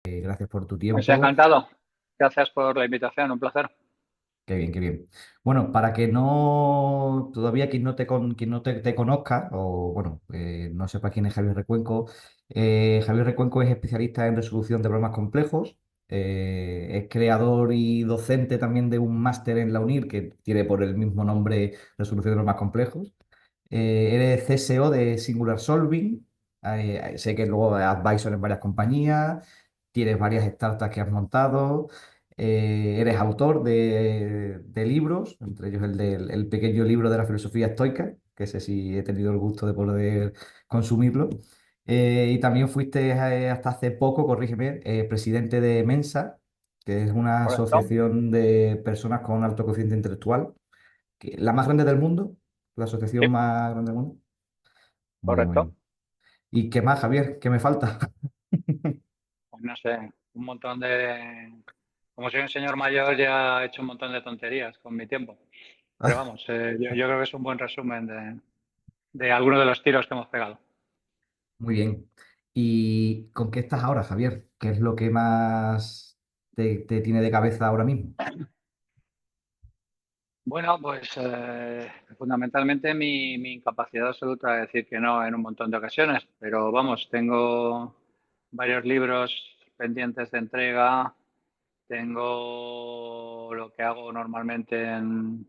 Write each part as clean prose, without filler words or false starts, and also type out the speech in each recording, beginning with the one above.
Gracias por tu Pues tiempo. encantado. Gracias por la invitación, un placer. Qué bien, qué bien. Bueno, para que no, todavía quien no te conozca, o bueno, no sepa quién es Javier Recuenco, Javier Recuenco es especialista en resolución de problemas complejos, es creador y docente también de un máster en la UNIR que tiene por el mismo nombre Resolución de Problemas Complejos. Eres CSO de Singular Solving, sé que luego es advisor en varias compañías, tienes varias startups que has montado. Eres autor de libros, entre ellos el pequeño libro de la filosofía estoica, que sé si he tenido el gusto de poder consumirlo. Y también fuiste hasta hace poco, corrígeme, presidente de Mensa, que es una ¿Correcto? asociación de personas con alto cociente intelectual, la más grande del mundo, la asociación Sí, más grande del mundo. Muy bien, muy correcto. bien. ¿Y qué más, Javier? ¿Qué me falta? Pues no sé, un montón de... Como soy un señor mayor, ya he hecho un montón de tonterías con mi tiempo. Pero vamos, yo creo que es un buen resumen de algunos de los tiros que hemos pegado. Muy bien. ¿Y con qué estás ahora, Javier? ¿Qué es lo que más te tiene de cabeza ahora mismo? Bueno, pues fundamentalmente mi incapacidad absoluta de decir que no en un montón de ocasiones. Pero vamos, tengo varios libros pendientes de entrega. Tengo lo que hago normalmente en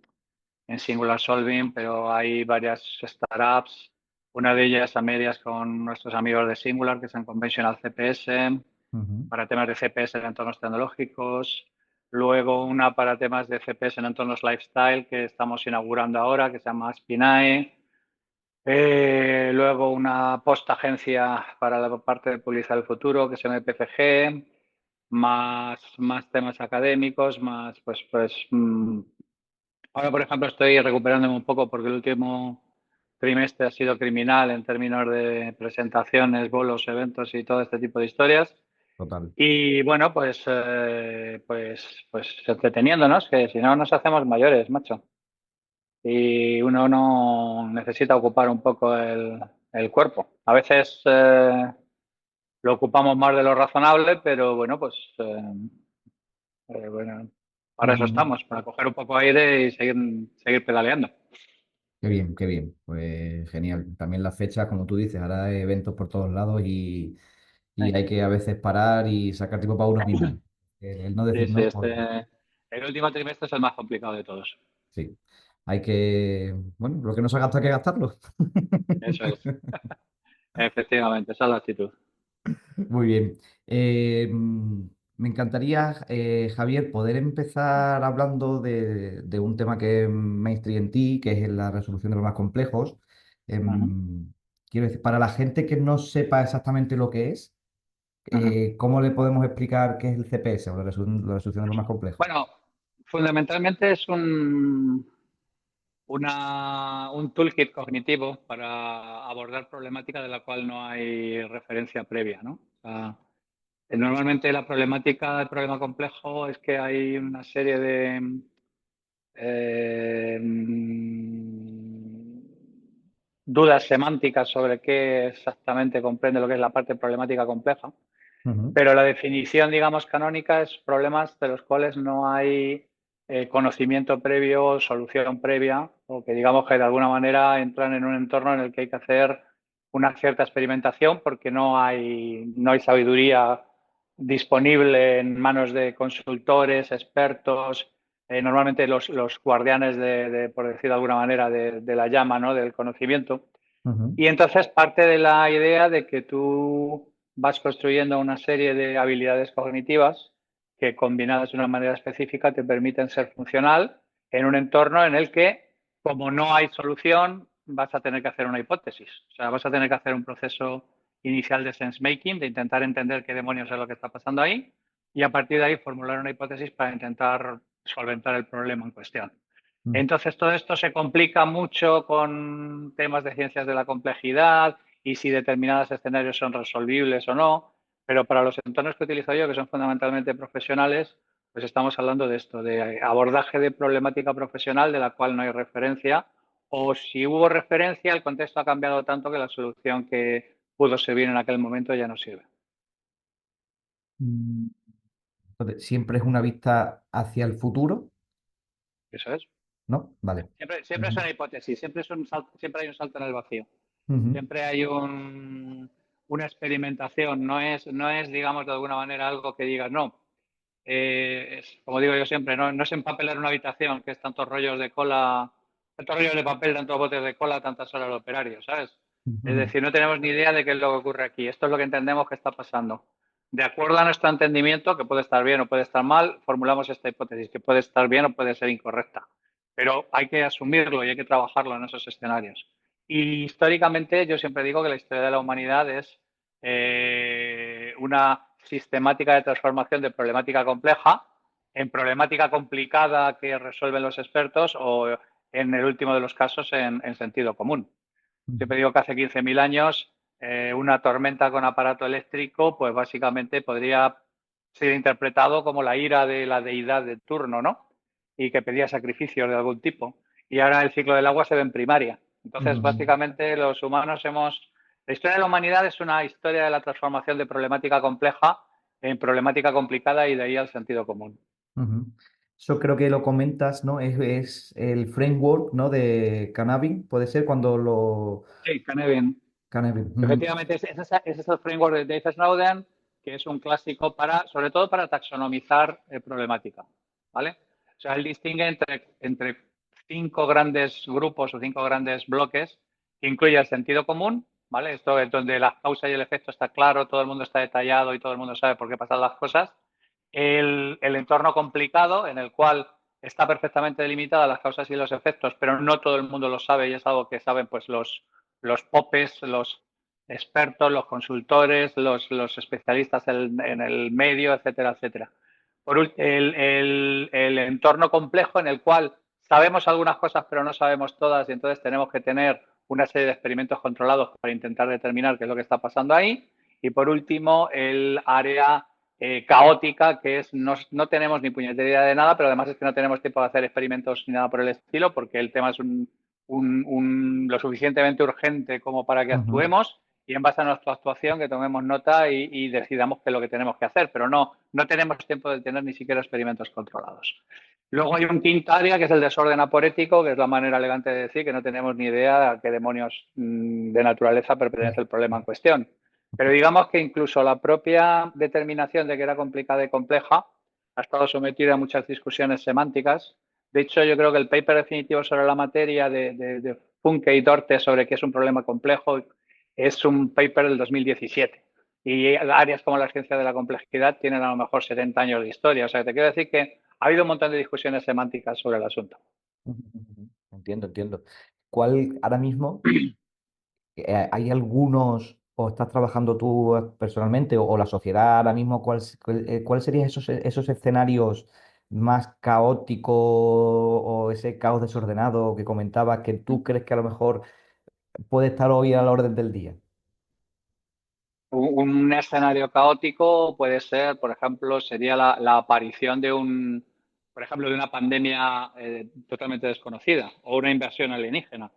Singular Solving, pero hay varias startups, una de ellas a medias con nuestros amigos de Singular, que son Conventional CPS, Ujú, para temas de CPS en entornos tecnológicos. Luego una para temas de CPS en entornos lifestyle, que estamos inaugurando ahora, que se llama Spinae. Luego una post-agencia para la parte de publicidad del futuro, que se llama PFG, más temas académicos, más ahora, por ejemplo, estoy recuperándome un poco porque el último trimestre ha sido criminal en términos de presentaciones, bolos, eventos y todo este tipo de historias. total. Y bueno, pues entreteniéndonos, que si no nos hacemos mayores, macho. Y uno no necesita ocupar un poco el cuerpo. A veces lo ocupamos más de lo razonable, pero bueno, bueno, para eso Ujú. estamos, para coger un poco aire y seguir pedaleando. Qué bien, qué bien. Pues genial. También las fechas, como tú dices, ahora hay eventos por todos lados y hay que a veces parar y sacar tiempo para uno mismo. El no Sí, decir sí, no, pues el último trimestre es el más complicado de todos. sí. Hay que, bueno, lo que no se gasta hay que gastarlo. Eso es, efectivamente, esa es la actitud. Muy bien. Me encantaría, Javier, poder empezar hablando de un tema que es mainstream en ti, que es la resolución de los más complejos. Ujú, Quiero decir, para la gente que no sepa exactamente lo que es, ujú. ¿cómo le podemos explicar qué es el CPS o la resolución de los más complejos? Bueno, fundamentalmente es un toolkit cognitivo para abordar problemática de la cual no hay referencia previa, ¿no? O sea, normalmente la problemática, el problema complejo es que hay una serie de dudas semánticas sobre qué exactamente comprende lo que es la parte problemática compleja, Ujú, pero la definición, digamos, canónica es problemas de los cuales no hay conocimiento previo, solución previa, o que digamos que de alguna manera entran en un entorno en el que hay que hacer una cierta experimentación porque no hay sabiduría disponible en manos de consultores, expertos, normalmente los guardianes por decir de alguna manera, de la llama, ¿no? Del conocimiento. ujú, Y entonces parte de la idea de que tú vas construyendo una serie de habilidades cognitivas que combinadas de una manera específica te permiten ser funcional en un entorno en el que, como no hay solución, vas a tener que hacer una hipótesis. O sea, vas a tener que hacer un proceso inicial de sense making, de intentar entender qué demonios es lo que está pasando ahí, y a partir de ahí formular una hipótesis para intentar solventar el problema en cuestión. ujú, Entonces, todo esto se complica mucho con temas de ciencias de la complejidad y si determinados escenarios son resolvibles o no, pero para los entornos que utilizo yo, que son fundamentalmente profesionales, pues estamos hablando de esto, de abordaje de problemática profesional de la cual no hay referencia, o si hubo referencia, el contexto ha cambiado tanto que la solución que pudo servir en aquel momento ya no sirve. Mm, Entonces, siempre es una vista hacia el futuro, Eso es. ¿no? Vale. Siempre es Ujú, una hipótesis, siempre hay un salto en el vacío. ujú, Siempre hay una experimentación, no es, digamos, de alguna manera algo que digas, no. Como digo yo siempre, no es empapelar una habitación, que es tantos rollos de papel, tantos botes de cola, tantas horas de operario, ¿sabes? Es ujú, decir, no tenemos ni idea de qué es lo que ocurre aquí. Esto es lo que entendemos que está pasando. De acuerdo a nuestro entendimiento, que puede estar bien o puede estar mal, formulamos esta hipótesis, que puede estar bien o puede ser incorrecta. Pero hay que asumirlo y hay que trabajarlo en esos escenarios. Y históricamente yo siempre digo que la historia de la humanidad es una sistemática de transformación de problemática compleja en problemática complicada que resuelven los expertos o, en el último de los casos, en sentido común. ujú, Siempre digo que hace 15.000 años una tormenta con aparato eléctrico, pues básicamente podría ser interpretado como la ira de la deidad de turno, ¿no? Y que pedía sacrificios de algún tipo. Y ahora el ciclo del agua se ve en primaria. Entonces, ujú, básicamente, los humanos hemos... La historia de la humanidad es una historia de la transformación de problemática compleja en problemática complicada y de ahí al sentido común. ujú. Eso creo que lo comentas, ¿no? Es el framework, ¿no? De Canavin, puede ser cuando lo... Sí, Canevin. Canavin. Ujú, Efectivamente, ese es el framework de Dave Snowden, que es un clásico sobre todo para taxonomizar problemática, ¿vale? O sea, él distingue entre cinco grandes grupos o cinco grandes bloques, que incluye el sentido común, ¿vale? Esto es donde la causa y el efecto está claro, todo el mundo está detallado y todo el mundo sabe por qué pasan las cosas. El entorno complicado, en el cual está perfectamente delimitada las causas y los efectos, pero no todo el mundo lo sabe y es algo que saben pues los popes, los expertos, los consultores, los especialistas en el medio, etcétera, etcétera. El entorno complejo en el cual sabemos algunas cosas pero no sabemos todas y entonces tenemos que tener una serie de experimentos controlados para intentar determinar qué es lo que está pasando ahí. Y por último, el área caótica, que es no tenemos ni puñetera idea de nada, pero además es que no tenemos tiempo de hacer experimentos ni nada por el estilo, porque el tema es lo suficientemente urgente como para que ujú, actuemos y en base a nuestra actuación que tomemos nota y decidamos qué es lo que tenemos que hacer, pero no tenemos tiempo de tener ni siquiera experimentos controlados. Luego hay un quinto área que es el desorden aporético, que es la manera elegante de decir que no tenemos ni idea a qué demonios de naturaleza pertenece el problema en cuestión. Pero digamos que incluso la propia determinación de que era complicada y compleja ha estado sometida a muchas discusiones semánticas. De hecho, yo creo que el paper definitivo sobre la materia de Funke y Dorte sobre qué es un problema complejo es un paper del 2017. Y áreas como la ciencia de la complejidad tienen a lo mejor 70 años de historia. O sea, te quiero decir que ha habido un montón de discusiones semánticas sobre el asunto. ujú, ujú. Entiendo, entiendo. ¿Cuál ahora mismo hay algunos, o estás trabajando tú personalmente, o la sociedad ahora mismo, cuál serían esos escenarios más caóticos o ese caos desordenado que comentabas que tú crees que a lo mejor puede estar hoy a la orden del día? Un escenario caótico puede ser, por ejemplo, sería la aparición por ejemplo, de una pandemia totalmente desconocida o una invasión alienígena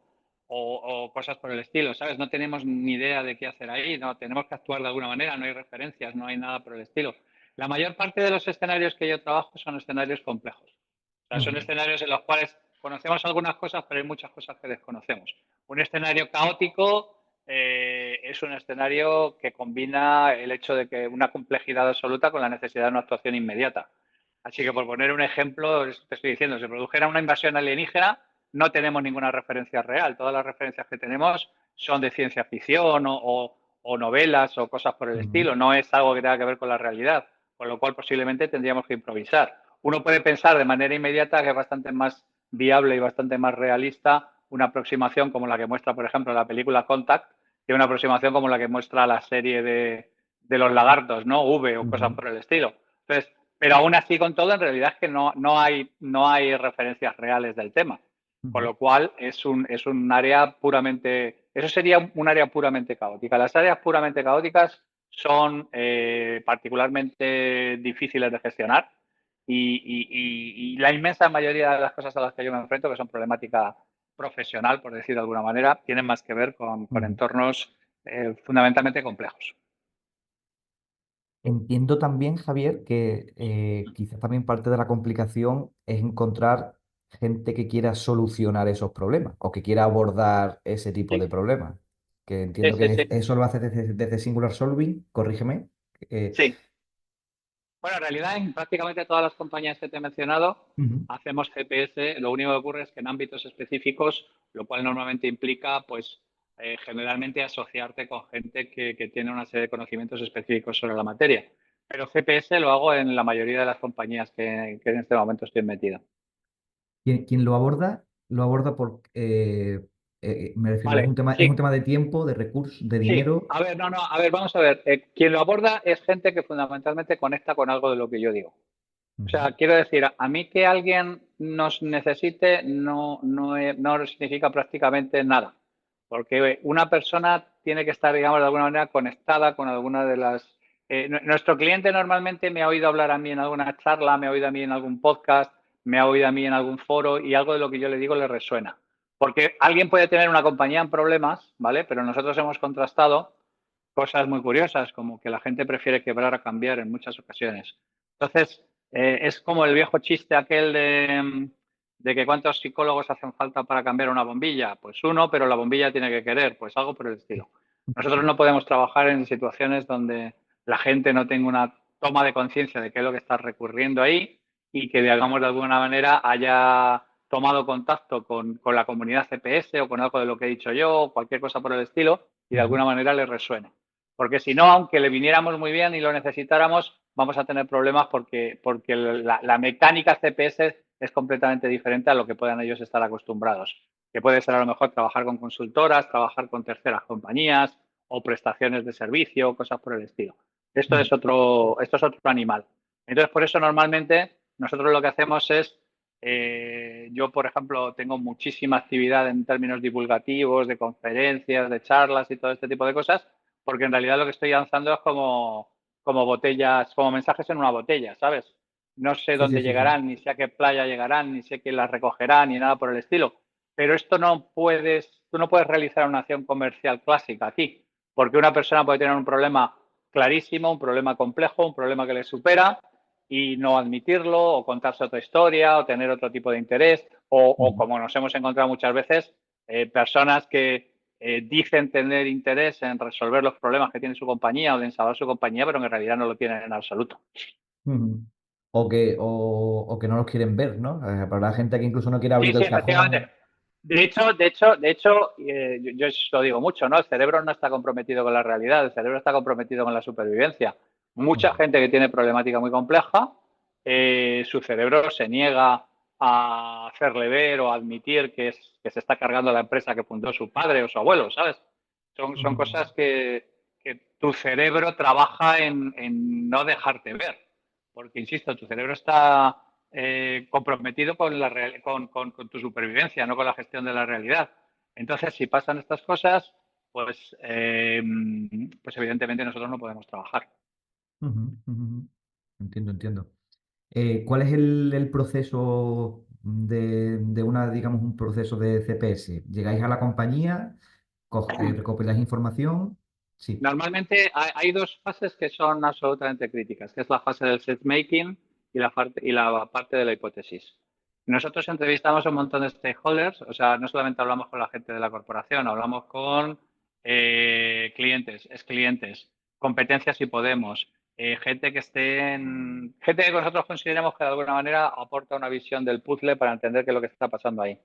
o cosas por el estilo, ¿sabes? No tenemos ni idea de qué hacer ahí, no tenemos que actuar de alguna manera, no hay referencias, no hay nada por el estilo. La mayor parte de los escenarios que yo trabajo son escenarios complejos. O sea, son Ujú, escenarios en los cuales conocemos algunas cosas, pero hay muchas cosas que desconocemos. Un escenario caótico es un escenario que combina el hecho de que una complejidad absoluta con la necesidad de una actuación inmediata. Así que, por poner un ejemplo, te estoy diciendo, si produjera una invasión alienígena, no tenemos ninguna referencia real. Todas las referencias que tenemos son de ciencia ficción o novelas o cosas por el ujú, estilo. No es algo que tenga que ver con la realidad, con lo cual posiblemente tendríamos que improvisar. Uno puede pensar de manera inmediata que es bastante más viable y bastante más realista una aproximación como la que muestra, por ejemplo, la película Contact, que una aproximación como la que muestra la serie de los lagartos, ¿no? V o cosas ujú, por el estilo. Entonces, pero aún así con todo, en realidad es que no hay referencias reales del tema. Con ujú, lo cual es un área puramente, eso sería un área puramente caótica. Las áreas puramente caóticas son particularmente difíciles de gestionar y la inmensa mayoría de las cosas a las que yo me enfrento, que son problemática profesional, por decir de alguna manera, tienen más que ver con ujú. entornos fundamentalmente complejos. Entiendo también, Javier, que quizás también parte de la complicación es encontrar gente que quiera solucionar esos problemas o que quiera abordar ese tipo de Sí, problemas. Que sí, entiendo sí, que sí. eso lo hace desde Singular Solving, corrígeme. Eh, Sí. Bueno, en realidad en prácticamente todas las compañías que te he mencionado Ujú. hacemos GPS. Lo único que ocurre es que en ámbitos específicos, lo cual normalmente implica, pues, generalmente asociarte con gente que tiene una serie de conocimientos específicos sobre la materia. Pero GPS lo hago en la mayoría de las compañías que en este momento estoy metido. Quien lo aborda por, me refiero, Vale, es un sí, tema de tiempo, de recursos, de sí. dinero. A ver, no, no, a ver, vamos a ver. Quien lo aborda es gente que fundamentalmente conecta con algo de lo que yo digo. O Ujú. sea, quiero decir, a mí que alguien nos necesite no significa prácticamente nada, porque una persona tiene que estar, digamos, de alguna manera conectada con alguna de las... nuestro cliente normalmente me ha oído hablar a mí en alguna charla, me ha oído a mí en algún podcast, me ha oído a mí en algún foro y algo de lo que yo le digo le resuena. Porque alguien puede tener una compañía en problemas, ¿vale? Pero nosotros hemos contrastado cosas muy curiosas, como que la gente prefiere quebrar a cambiar en muchas ocasiones. Entonces, es como el viejo chiste aquel de que cuántos psicólogos hacen falta para cambiar una bombilla. Pues uno, pero la bombilla tiene que querer, pues algo por el estilo. Nosotros no podemos trabajar en situaciones donde la gente no tenga una toma de conciencia de qué es lo que está recurriendo ahí y que, digamos, de alguna manera haya tomado contacto con la comunidad CPS o con algo de lo que he dicho yo, o cualquier cosa por el estilo, y de Ujú. alguna manera le resuene. Porque si no, aunque le viniéramos muy bien y lo necesitáramos, vamos a tener problemas porque la mecánica CPS es completamente diferente a lo que puedan ellos estar acostumbrados. Que puede ser a lo mejor trabajar con consultoras, trabajar con terceras compañías o prestaciones de servicio, cosas por el estilo. Ujú. Esto es otro animal. Entonces, por eso normalmente nosotros lo que hacemos es, yo por ejemplo tengo muchísima actividad en términos divulgativos, de conferencias, de charlas y todo este tipo de cosas, porque en realidad lo que estoy lanzando es como botellas, como mensajes en una botella, ¿sabes? No sé Sí, sí, dónde sí, sí. llegarán, ni sé a qué playa llegarán, ni sé quién las recogerá, ni nada por el estilo. Pero esto tú no puedes realizar una acción comercial clásica aquí, porque una persona puede tener un problema clarísimo, un problema complejo, un problema que le supera y no admitirlo o contarse otra historia o tener otro tipo de interés o Ujú. como nos hemos encontrado muchas veces, personas que dicen tener interés en resolver los problemas que tiene su compañía o de salvar su compañía, pero en realidad no lo tienen en absoluto. Ujú. O que no los quieren ver, ¿no? Habrá gente que incluso no quiere Sí, abrir sí, el efectivamente. cajón. Yo lo digo mucho, ¿no? El cerebro no está comprometido con la realidad, el cerebro está comprometido con la supervivencia. Mucha Ujú. gente que tiene problemática muy compleja, su cerebro se niega a hacerle ver o a admitir que se está cargando la empresa que fundó su padre o su abuelo, ¿sabes? Son Ujú. cosas que tu cerebro trabaja en no dejarte ver. Porque, insisto, tu cerebro está comprometido con, con tu supervivencia, no con la gestión de la realidad. Entonces, si pasan estas cosas, pues evidentemente nosotros no podemos trabajar. Ujú. Ujú. Entiendo, entiendo. ¿Cuál es el proceso de una, digamos, un proceso de CPS? ¿Llegáis a la compañía, recopiláis información? Sí. Normalmente hay dos fases que son absolutamente críticas, que es la fase del set making y la parte de la hipótesis. Nosotros entrevistamos a un montón de stakeholders, o sea, no solamente hablamos con la gente de la corporación, hablamos con clientes, ex clientes, competencias si podemos, gente que nosotros consideremos que de alguna manera aporta una visión del puzzle para entender qué es lo que está pasando ahí.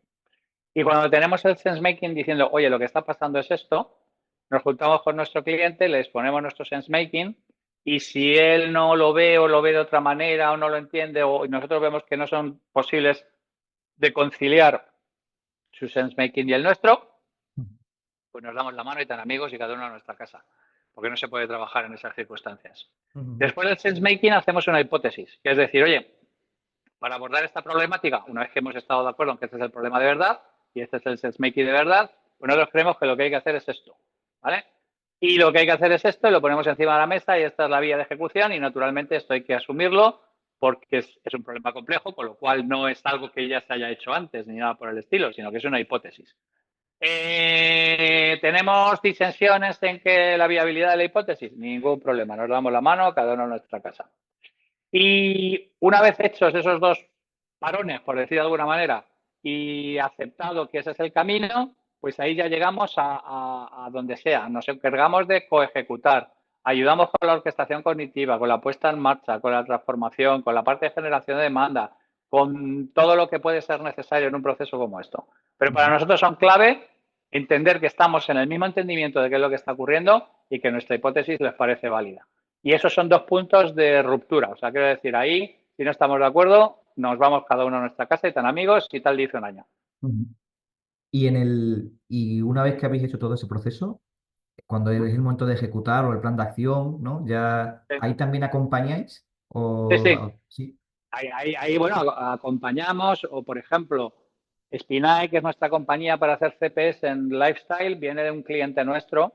Y cuando tenemos el sense making diciendo, oye, lo que está pasando es esto, nos juntamos con nuestro cliente, le exponemos nuestro sense making y si él no lo ve o lo ve de otra manera o no lo entiende o nosotros vemos que no son posibles de conciliar su sense making y el nuestro, pues nos damos la mano y tan amigos y cada uno a nuestra casa, porque no se puede trabajar en esas circunstancias. Ujú. Después del sense making hacemos una hipótesis, que es decir, oye, para abordar esta problemática, una vez que hemos estado de acuerdo en que este es el problema de verdad y este es el sense-making de verdad, pues nosotros creemos que lo que hay que hacer es esto, ¿vale? Y lo que hay que hacer es esto y lo ponemos encima de la mesa y esta es la vía de ejecución y naturalmente esto hay que asumirlo porque es un problema complejo, con lo cual no es algo que ya se haya hecho antes ni nada por el estilo, sino que es una hipótesis. ¿Tenemos disensiones en que la viabilidad de la hipótesis? Ningún problema, nos damos la mano, cada uno en nuestra casa. Y una vez hechos esos dos parones, por decir de alguna manera, y aceptado que ese es el camino, pues ahí ya llegamos a donde sea. Nos encargamos de coejecutar, ayudamos con la orquestación cognitiva, con la puesta en marcha, con la transformación, con la parte de generación de demanda, con todo lo que puede ser necesario en un proceso como esto. Pero para Ujú. nosotros son clave entender que estamos en el mismo entendimiento de qué es lo que está ocurriendo y que nuestra hipótesis les parece válida. Y esos son dos puntos de ruptura. O sea, quiero decir, ahí, si no estamos de acuerdo, nos vamos cada uno a nuestra casa y tan amigos y tal dice un año. Ujú. Y una vez que habéis hecho todo ese proceso, cuando es el momento de ejecutar o el plan de acción, ¿no? Ya Sí, ahí también acompañáis sí. o Sí. sí. Ahí, bueno, acompañamos o, por ejemplo, Spinai, que es nuestra compañía para hacer CPS en lifestyle, viene de un cliente nuestro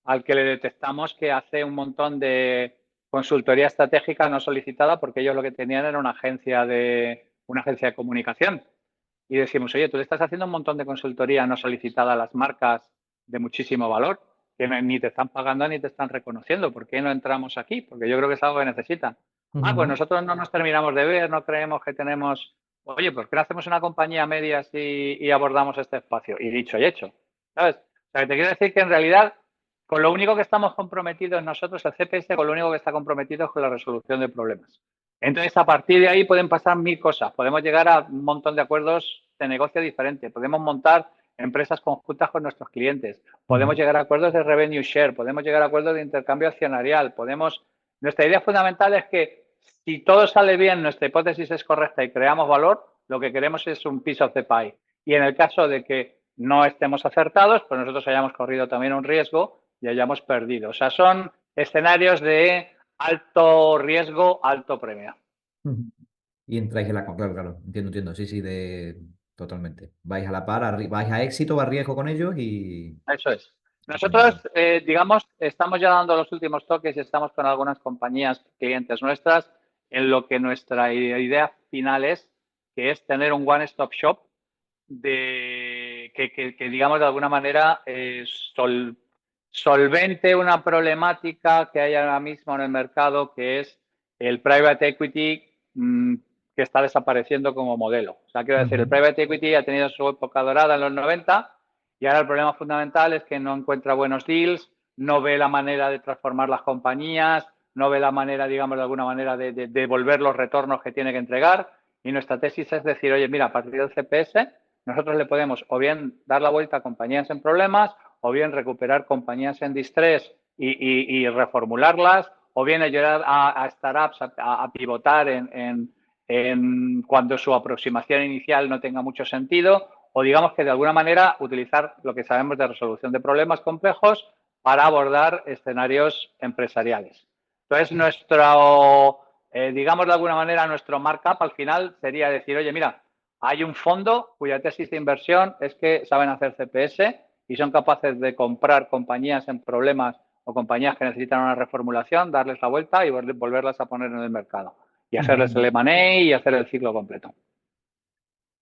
al que le detectamos que hace un montón de consultoría estratégica no solicitada porque ellos lo que tenían era una agencia de comunicación. Y decimos, oye, tú le estás haciendo un montón de consultoría no solicitada a las marcas de muchísimo valor, que ni te están pagando ni te están reconociendo. ¿Por qué no entramos aquí? Porque yo creo que es algo que necesitan. Ah, pues Ujú. nosotros no nos terminamos de ver, no creemos que tenemos. Oye, ¿por qué no hacemos una compañía a medias y abordamos este espacio? Y dicho y hecho, ¿sabes? O sea, que te quiero decir que en realidad, con lo único que estamos comprometidos nosotros, el CPS, con lo único que está comprometido es con la resolución de problemas. Entonces, a partir de ahí pueden pasar mil cosas. Podemos llegar a un montón de acuerdos de negocio diferentes. Podemos montar empresas conjuntas con nuestros clientes. Podemos Ujú. llegar a acuerdos de revenue share. Podemos llegar a acuerdos de intercambio accionarial. Nuestra idea fundamental es que si todo sale bien, nuestra hipótesis es correcta y creamos valor, lo que queremos es un piece of the pie. Y en el caso de que no estemos acertados, pues nosotros hayamos corrido también un riesgo y hayamos perdido. O sea, son escenarios de alto riesgo, alto premio. Ujú. Y entráis en la... Claro, claro, entiendo, entiendo. Sí, sí, totalmente. Vais a la par, vais a éxito, a riesgo con ellos Eso es. y también... Nosotros, digamos, estamos ya dando los últimos toques y estamos con algunas compañías clientes nuestras en lo que nuestra idea final es, que es tener un one-stop shop que, digamos, de alguna manera solvente una problemática que hay ahora mismo en el mercado, que es el private equity que está desapareciendo como modelo. O sea, quiero decir, el Ujú. private equity ha tenido su época dorada en los 90 y ahora el problema fundamental es que no encuentra buenos deals, no ve la manera de transformar las compañías, no ve la manera, digamos, de alguna manera de devolver los retornos que tiene que entregar. Y nuestra tesis es decir, oye, mira, a partir del CPS nosotros le podemos o bien dar la vuelta a compañías en problemas, o bien recuperar compañías en distrés y reformularlas, o bien ayudar a startups a pivotar cuando su aproximación inicial no tenga mucho sentido, o digamos que de alguna manera utilizar lo que sabemos de resolución de problemas complejos para abordar escenarios empresariales. Entonces, digamos de alguna manera, nuestro markup al final sería decir, oye, mira, hay un fondo cuya tesis de inversión es que saben hacer CPS y son capaces de comprar compañías en problemas o compañías que necesitan una reformulación, darles la vuelta y volverlas a poner en el mercado. Y hacerles Ujú. el M&A y hacer el ciclo completo.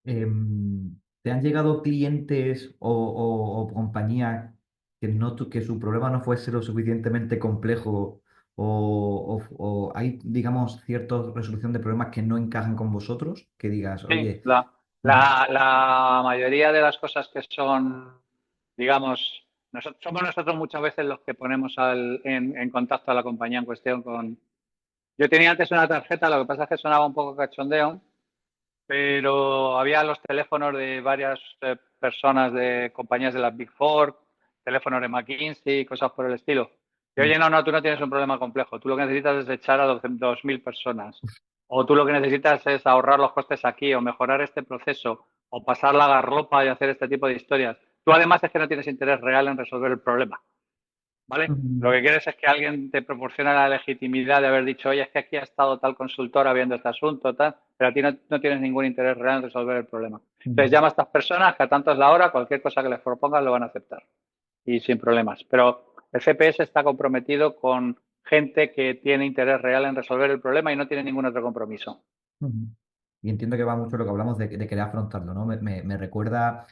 ¿Te han llegado clientes o compañías que, que su problema no fuese lo suficientemente complejo o hay, digamos, cierta resolución de problemas que no encajan con vosotros? Que digas, Sí, oye, la, ujú, la, la mayoría de las cosas que son, digamos, somos nosotros muchas veces los que ponemos en contacto a la compañía en cuestión con. Yo tenía antes una tarjeta, lo que pasa es que sonaba un poco cachondeo, pero había los teléfonos de varias personas de compañías de las Big Four, teléfonos de McKinsey, cosas por el estilo. Y mm, oye, no, tú no tienes un problema complejo, tú lo que necesitas es echar a 2.000 personas, o tú lo que necesitas es ahorrar los costes aquí, o mejorar este proceso, o pasar la garropa y hacer este tipo de historias. Tú además es que no tienes interés real en resolver el problema. ¿Vale? Lo ujú, que quieres es que alguien te proporcione la legitimidad de haber dicho, oye, es que aquí ha estado tal consultora viendo este asunto, tal, pero a ti no tienes ningún interés real en resolver el problema. Entonces ujú, llama a estas personas que a tanto es la hora, cualquier cosa que les propongas lo van a aceptar y sin problemas. Pero el CPS está comprometido con gente que tiene interés real en resolver el problema y no tiene ningún otro compromiso. ujú. Y entiendo que va mucho lo que hablamos de querer afrontarlo, ¿no? Me recuerda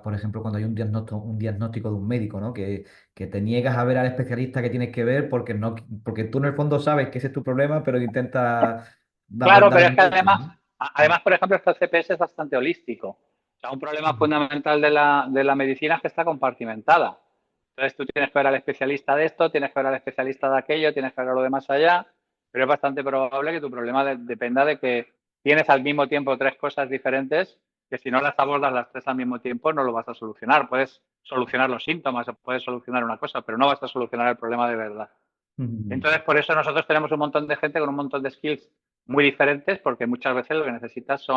por ejemplo, cuando hay un diagnóstico de un médico, ¿no? Que te niegas a ver al especialista que tienes que ver porque, no, porque tú en el fondo sabes que ese es tu problema, pero intentas Claro, dar pero es un que golpe, además, ¿no? además, por ejemplo, este CPS es bastante holístico. O sea, un problema Ujú, fundamental de la medicina es que está compartimentada. Entonces tú tienes que ver al especialista de esto, tienes que ver al especialista de aquello, tienes que ver lo de más allá, pero es bastante probable que tu problema dependa de que tienes al mismo tiempo tres cosas diferentes que si no las abordas las tres al mismo tiempo no lo vas a solucionar. Puedes solucionar los síntomas o puedes solucionar una cosa, pero no vas a solucionar el problema de verdad. ujú, Entonces, por eso nosotros tenemos un montón de gente con un montón de skills muy diferentes, porque muchas veces lo que necesitas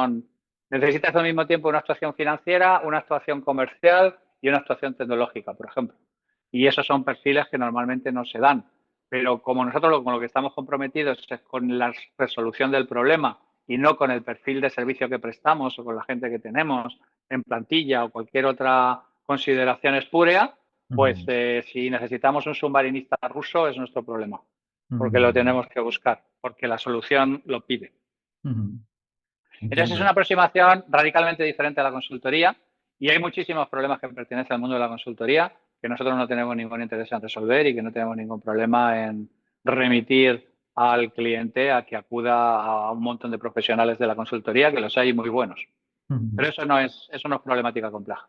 al mismo tiempo una actuación financiera, una actuación comercial y una actuación tecnológica, por ejemplo. Y esos son perfiles que normalmente no se dan. Pero como nosotros con lo que estamos comprometidos es con la resolución del problema y no con el perfil de servicio que prestamos o con la gente que tenemos en plantilla o cualquier otra consideración espúrea, pues ujú, si necesitamos un submarinista ruso es nuestro problema, porque lo ujú, tenemos que buscar, porque la solución lo pide. ujú. Entonces es Entiendo. una aproximación radicalmente diferente a la consultoría y hay muchísimos problemas que pertenecen al mundo de la consultoría que nosotros no tenemos ningún interés en resolver y que no tenemos ningún problema en remitir al cliente a que acuda a un montón de profesionales de la consultoría, que los hay muy buenos. Ujú. Pero eso no es problemática compleja.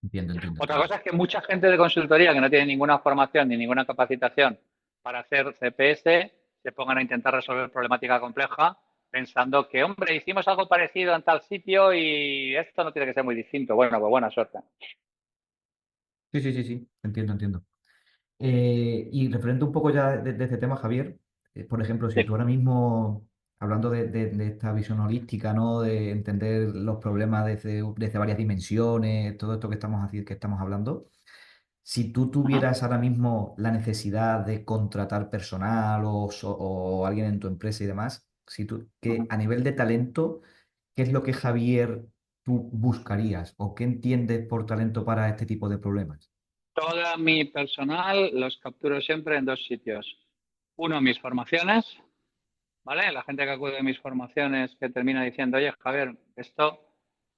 Entiendo, entiendo, Otra entiendo. cosa es que mucha gente de consultoría que no tiene ninguna formación ni ninguna capacitación para hacer CPS se pongan a intentar resolver problemática compleja pensando que, hombre, hicimos algo parecido en tal sitio y esto no tiene que ser muy distinto. Bueno, pues buena suerte. Sí, sí, sí, sí. Entiendo, entiendo. Y referente un poco ya de este tema, Javier, por ejemplo, si Sí. tú ahora mismo, hablando de esta visión holística, ¿no? De entender los problemas desde varias dimensiones, todo esto que estamos hablando, si tú Ajá. tuvieras ahora mismo la necesidad de contratar personal o alguien en tu empresa y demás, si tú, que Ajá. a nivel de talento, ¿qué es lo que Javier tú buscarías o qué entiendes por talento para este tipo de problemas? Todo mi personal los capturo siempre en dos sitios. Uno, mis formaciones, ¿vale? La gente que acude a mis formaciones que termina diciendo, oye, Javier, esto,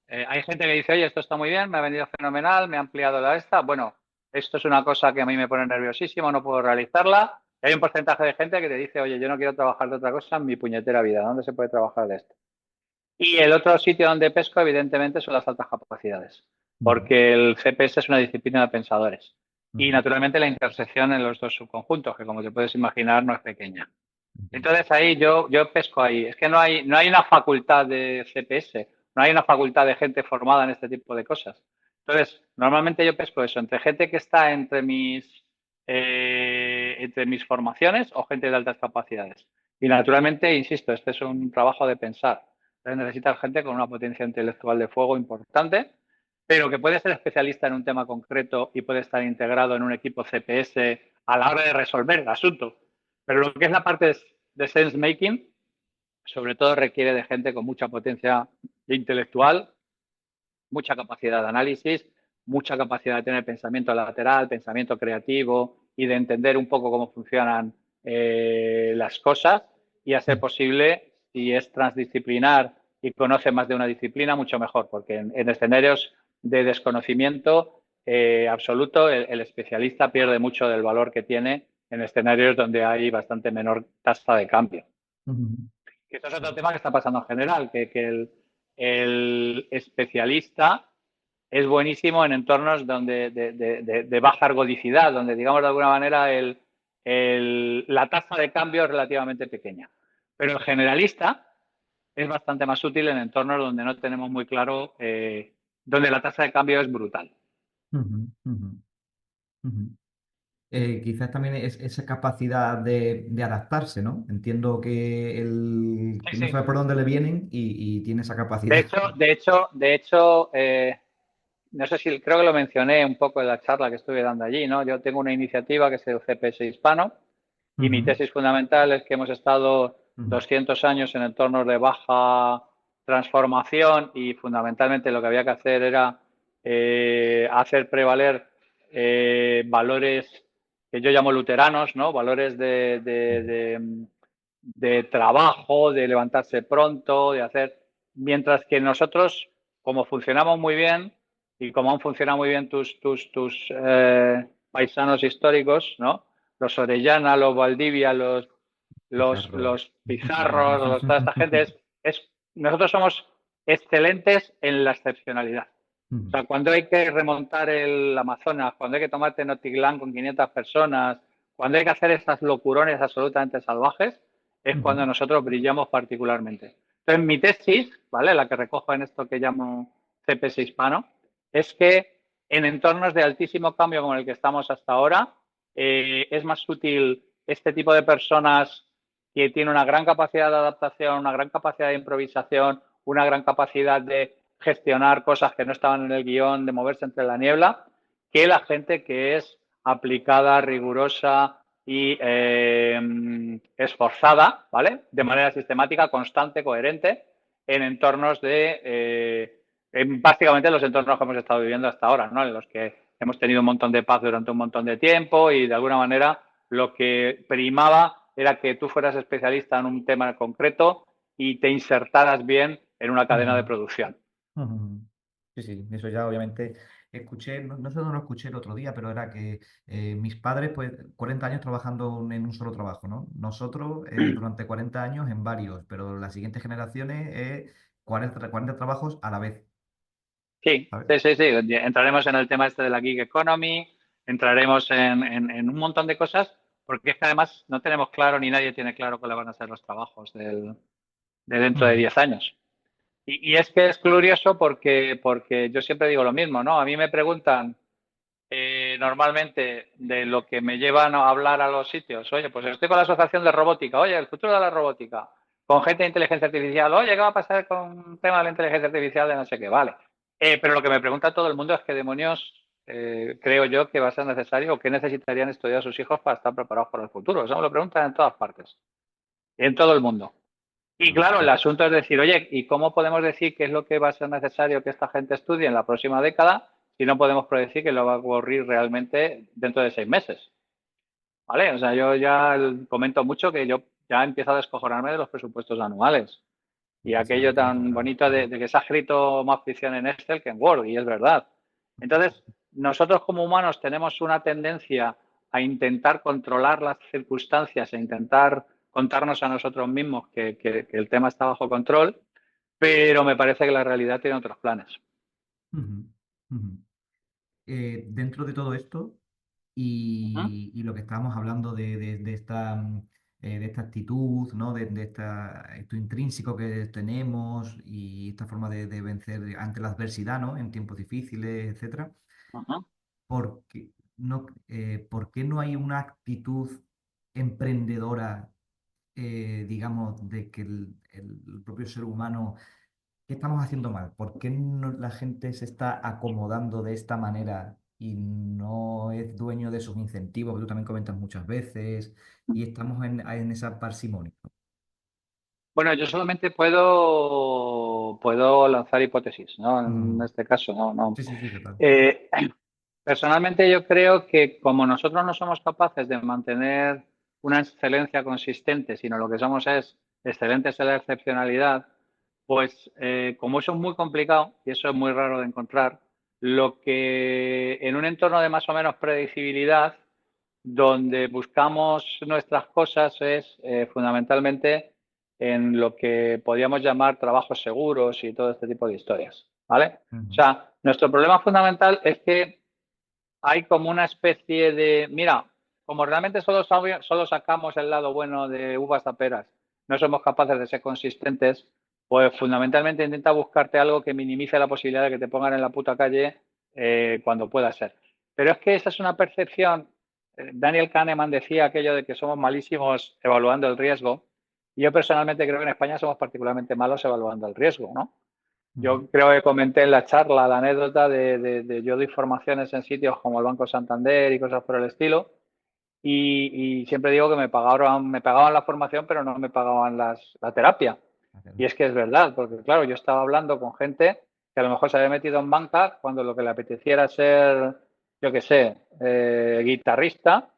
hay gente que dice, oye, esto está muy bien, me ha venido fenomenal, me ha ampliado la esta, bueno, esto es una cosa que a mí me pone nerviosísimo, no puedo realizarla. Y hay un porcentaje de gente que te dice, oye, yo no quiero trabajar de otra cosa en mi puñetera vida, ¿dónde se puede trabajar de esto? Y el otro sitio donde pesco, evidentemente, son las altas capacidades, Ujú, porque el CPS es una disciplina de pensadores. Y ujú, naturalmente la intersección en los dos subconjuntos, que como te puedes imaginar no es pequeña. entiendo. Entonces ahí yo pesco ahí. Es que no hay una facultad de CPS, no hay una facultad de gente formada en este tipo de cosas. Entonces, normalmente yo pesco eso, entre gente que está entre mis formaciones o gente de altas capacidades. Y naturalmente, insisto, este es un trabajo de pensar. Entonces necesitas gente con una potencia intelectual de fuego importante, pero que puede ser especialista en un tema concreto y puede estar integrado en un equipo CPS a la hora de resolver el asunto. Pero lo que es la parte de sense making, sobre todo requiere de gente con mucha potencia intelectual, mucha capacidad de análisis, mucha capacidad de tener pensamiento lateral, pensamiento creativo y de entender un poco cómo funcionan las cosas y a ser posible, si es transdisciplinar y conoce más de una disciplina, mucho mejor, porque en escenarios de desconocimiento absoluto, el especialista pierde mucho del valor que tiene en escenarios donde hay bastante menor tasa de cambio. Ujú. Que esto es otro tema que está pasando en general, que el especialista es buenísimo en entornos de baja ergodicidad, donde, digamos, de alguna manera la tasa de cambio es relativamente pequeña. Pero el generalista es bastante más útil en entornos donde no tenemos muy claro, donde la tasa de cambio es brutal. Ujú, ujú, ujú. Quizás también es esa capacidad de adaptarse, ¿no? Entiendo Sí, que no sí. sabe por dónde le vienen y tiene esa De capacidad. hecho, de hecho, de hecho, no sé si creo que lo mencioné un poco en la charla que estuve dando allí, ¿no? Yo tengo una iniciativa que es el CPS hispano y mi Ujú, tesis fundamental es que hemos estado ujú, 200 años en entornos de baja transformación y fundamentalmente lo que había que hacer era hacer prevaler valores que yo llamo luteranos, ¿no? Valores de trabajo, de levantarse pronto, de hacer. Mientras que nosotros como funcionamos muy bien y como han funcionado muy bien tus paisanos históricos, ¿no? Los Orellana, los Valdivia, Pizarro. los Pizarros, toda esta gente, nosotros somos excelentes en la excepcionalidad. O sea, cuando hay que remontar el Amazonas, cuando hay que tomar Tenochtitlán con 500 personas, cuando hay que hacer estas locurones absolutamente salvajes, es cuando nosotros brillamos particularmente. Entonces, mi tesis, ¿vale? La que recojo en esto que llamo CPS hispano, es que en entornos de altísimo cambio como el que estamos hasta ahora, es más útil este tipo de personas que tienen una gran capacidad de adaptación, una gran capacidad de improvisación, una gran capacidad de gestionar cosas que no estaban en el guión, de moverse entre la niebla, que la gente que es aplicada, rigurosa y esforzada, ¿vale? De manera sistemática, constante, coherente, en entornos básicamente los entornos que hemos estado viviendo hasta ahora, ¿no? En los que hemos tenido un montón de paz durante un montón de tiempo y de alguna manera lo que primaba era que tú fueras especialista en un tema concreto y te insertaras bien en una cadena de producción. Ujú. Sí, sí, eso ya obviamente escuché, no sé dónde lo escuché el otro día, pero era que mis padres, pues 40 años trabajando en un solo trabajo, ¿no? Nosotros durante 40 años en varios, pero las siguientes generaciones 40 trabajos a la vez, Sí, ¿sabes? sí, sí, sí. Entraremos en el tema este de la gig economy, entraremos en un montón de cosas, porque es que además no tenemos claro, ni nadie tiene claro cuáles van a ser los trabajos de dentro de Ujú, 10 años. Y es que es curioso porque yo siempre digo lo mismo, ¿no? A mí me preguntan normalmente de lo que me llevan a hablar a los sitios. Oye, pues estoy con la Asociación de Robótica. Oye, el futuro de la robótica. Con gente de inteligencia artificial. Oye, ¿qué va a pasar con el tema de la inteligencia artificial de no sé qué? Vale. Pero lo que me pregunta todo el mundo es qué demonios creo yo que va a ser necesario o qué necesitarían estudiar sus hijos para estar preparados para el futuro. Eso me lo preguntan en todas partes, en todo el mundo. Y claro, claro, el sí. asunto es decir, oye, ¿y cómo podemos decir qué es lo que va a ser necesario que esta gente estudie en la próxima década si no podemos predecir que lo va a ocurrir realmente dentro de 6 meses? ¿Vale? O sea, yo ya comento mucho que yo ya empiezo a descojonarme de los presupuestos anuales y aquello Efectivamente, tan mejorado. bonito de que se ha escrito más ficción en Excel que en Word, y es verdad. Entonces, nosotros como humanos tenemos una tendencia a intentar controlar las circunstancias, e intentar contarnos a nosotros mismos que el tema está bajo control, pero me parece que la realidad tiene otros planes. Ujú, ujú. Dentro de todo esto Ujú, y lo que estábamos hablando de esta actitud, ¿no? Esto intrínseco que tenemos y esta forma de vencer ante la adversidad, ¿no? En tiempos difíciles, etcétera. ujú. ¿Por qué no hay una actitud emprendedora, digamos, de que el propio ser humano, ¿qué estamos haciendo mal? ¿Por qué la gente se está acomodando de esta manera y no es dueño de sus incentivos, que tú también comentas muchas veces, y estamos en esa parsimonia? Bueno, yo solamente puedo lanzar hipótesis, ¿no? En Mm. este caso, no, no. Sí, sí, sí, total. Eh, Personalmente yo creo que como nosotros no somos capaces de mantener una excelencia consistente, sino lo que somos es excelentes en la excepcionalidad, pues como eso es muy complicado y eso es muy raro de encontrar, lo que en un entorno de más o menos predecibilidad, donde buscamos nuestras cosas es fundamentalmente en lo que podríamos llamar trabajos seguros y todo este tipo de historias, ¿vale? O Ujú, sea, nuestro problema fundamental es que hay como una especie de, mira, como realmente solo sacamos el lado bueno de uvas a peras, no somos capaces de ser consistentes, pues fundamentalmente intenta buscarte algo que minimice la posibilidad de que te pongan en la puta calle cuando pueda ser. Pero es que esa es una percepción. Daniel Kahneman decía aquello de que somos malísimos evaluando el riesgo. Y yo personalmente creo que en España somos particularmente malos evaluando el riesgo, ¿no? ujú, Yo creo que comenté en la charla la anécdota de yo doy formaciones en sitios como el Banco Santander y cosas por el estilo. Y siempre digo que me pagaban la formación, pero no me pagaban la terapia. Y es que es verdad, porque claro, yo estaba hablando con gente que a lo mejor se había metido en banca cuando lo que le apeteciera era ser, yo qué sé, guitarrista,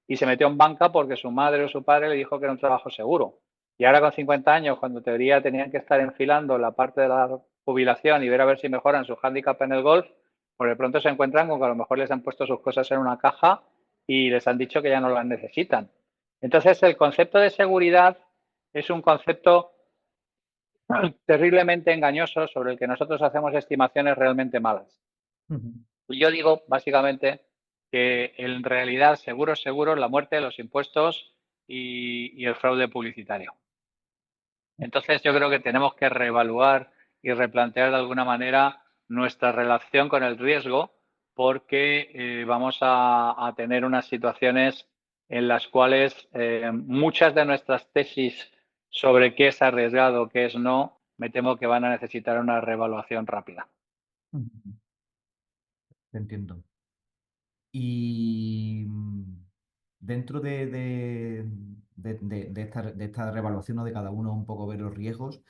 y se metió en banca porque su madre o su padre le dijo que era un trabajo seguro. Y ahora con 50 años, cuando en teoría tenían que estar enfilando la parte de la jubilación y ver a ver si mejoran su hándicap en el golf, pues de pronto se encuentran con que a lo mejor les han puesto sus cosas en una caja y les han dicho que ya no las necesitan. Entonces, el concepto de seguridad es un concepto terriblemente engañoso sobre el que nosotros hacemos estimaciones realmente malas. Ujú. Yo digo, básicamente, que en realidad seguro es seguro la muerte, los impuestos y el fraude publicitario. Entonces yo creo que tenemos que reevaluar y replantear de alguna manera nuestra relación con el riesgo porque vamos a tener unas situaciones en las cuales muchas de nuestras tesis sobre qué es arriesgado, qué es no, me temo que van a necesitar una reevaluación rápida. Ujú. Te entiendo. Y dentro de esta revaluación, ¿no? De cada uno un poco ver los riesgos,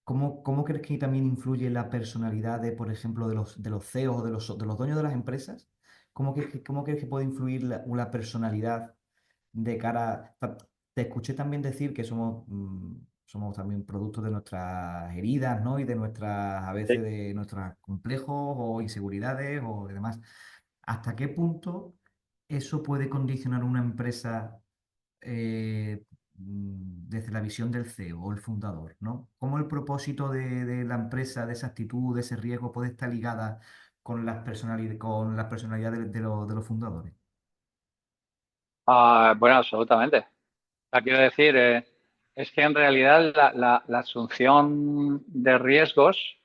¿cómo crees que también influye la personalidad de, por ejemplo, de los CEOs o de los dueños de las empresas? ¿Cómo crees que puede influir una personalidad de cara? Te escuché también decir que somos también productos de nuestras heridas, ¿no? Y de nuestras, a veces, Sí. de nuestros complejos o inseguridades o demás. ¿Hasta qué punto eso puede condicionar una empresa desde la visión del CEO o el fundador, ¿no? ¿Cómo el propósito de la empresa, de esa actitud, de ese riesgo puede estar ligada con la personalidad de los fundadores? Bueno, absolutamente. Quiero decir, es que en realidad la asunción de riesgos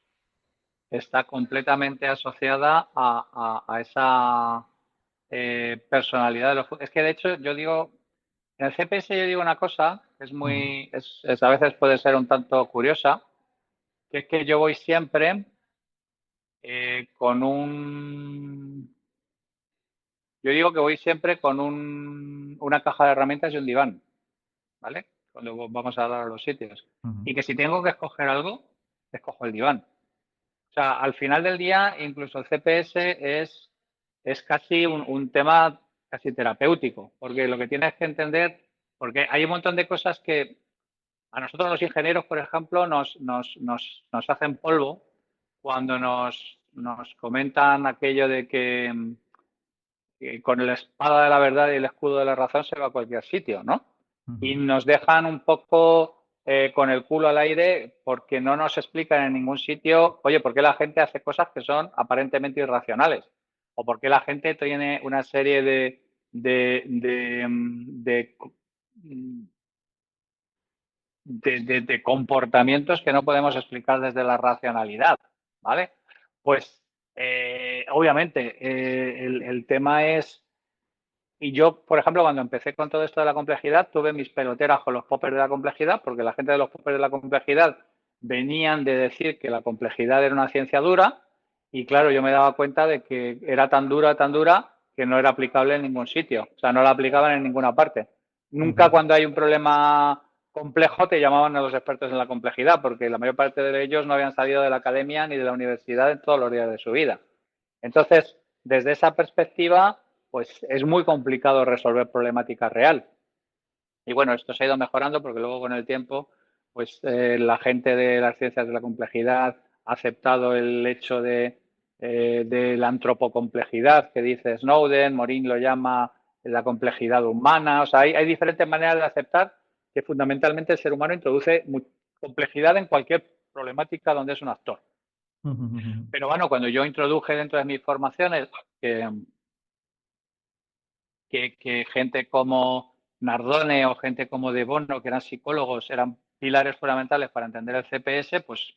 está completamente asociada a esa personalidad de los. Es que de hecho yo digo, en el CPS yo digo una cosa que es Ujú, muy, a veces puede ser un tanto curiosa, que es que yo voy siempre con un, yo digo que voy siempre con una caja de herramientas y un diván, ¿vale? Cuando vamos a hablar a los sitios. ujú, Y que si tengo que escoger algo, escojo el diván. O sea, al final del día, incluso el CPS es casi un tema casi terapéutico, porque lo que tienes que entender, porque hay un montón de cosas que a nosotros los ingenieros, por ejemplo, nos hacen polvo cuando nos comentan aquello de que con la espada de la verdad y el escudo de la razón se va a cualquier sitio, ¿no? Y ujú, nos dejan un poco con el culo al aire porque no nos explican en ningún sitio, oye, ¿por qué la gente hace cosas que son aparentemente irracionales? ¿O por qué la gente tiene una serie de comportamientos que no podemos explicar desde la racionalidad? ¿Vale? Pues obviamente el tema es y yo, por ejemplo, cuando empecé con todo esto de la complejidad, tuve mis peloteras con los poppers de la complejidad, porque la gente de los poppers de la complejidad venían de decir que la complejidad era una ciencia dura, y claro, yo me daba cuenta de que era tan dura, que no era aplicable en ningún sitio. O sea, no la aplicaban en ninguna parte. Nunca ujú, cuando hay un problema complejo te llamaban a los expertos en la complejidad, porque la mayor parte de ellos no habían salido de la academia ni de la universidad en todos los días de su vida. Entonces, desde esa perspectiva, pues es muy complicado resolver problemática real. Y bueno, esto se ha ido mejorando porque luego con el tiempo, pues la gente de las ciencias de la complejidad ha aceptado el hecho de la antropocomplejidad que dice Snowden, Morin lo llama la complejidad humana. O sea, hay diferentes maneras de aceptar que fundamentalmente el ser humano introduce complejidad en cualquier problemática donde es un actor. ujú, ujú, Pero bueno, cuando yo introduje dentro de mis formaciones que que gente como Nardone o gente como De Bono, que eran psicólogos, eran pilares fundamentales para entender el CPS, pues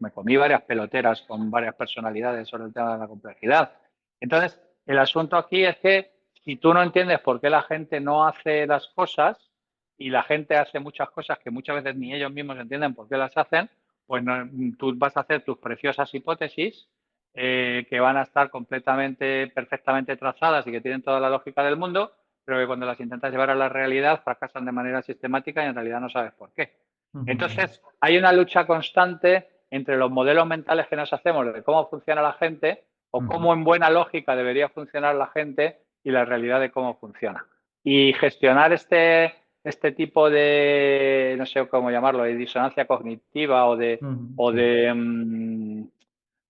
me comí varias peloteras con varias personalidades sobre el tema de la complejidad. Entonces, el asunto aquí es que si tú no entiendes por qué la gente no hace las cosas y la gente hace muchas cosas que muchas veces ni ellos mismos entienden por qué las hacen, pues no, tú vas a hacer tus preciosas hipótesis que van a estar completamente, perfectamente trazadas y que tienen toda la lógica del mundo, pero que cuando las intentas llevar a la realidad fracasan de manera sistemática y en realidad no sabes por qué. ujú, Entonces, hay una lucha constante entre los modelos mentales que nos hacemos de cómo funciona la gente o ujú, cómo en buena lógica debería funcionar la gente y la realidad de cómo funciona. Y gestionar este tipo de, no sé cómo llamarlo, de disonancia cognitiva o de, ujú, o sí. de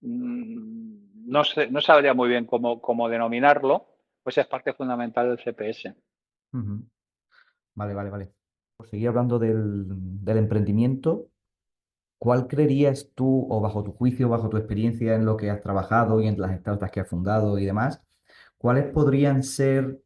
no sé, no sabría muy bien cómo denominarlo, pues es parte fundamental del CPS. Ujú. Vale, vale, vale. Por seguir hablando del emprendimiento, ¿cuál creerías tú, o bajo tu juicio, bajo tu experiencia en lo que has trabajado y en las startups que has fundado y demás, cuáles podrían ser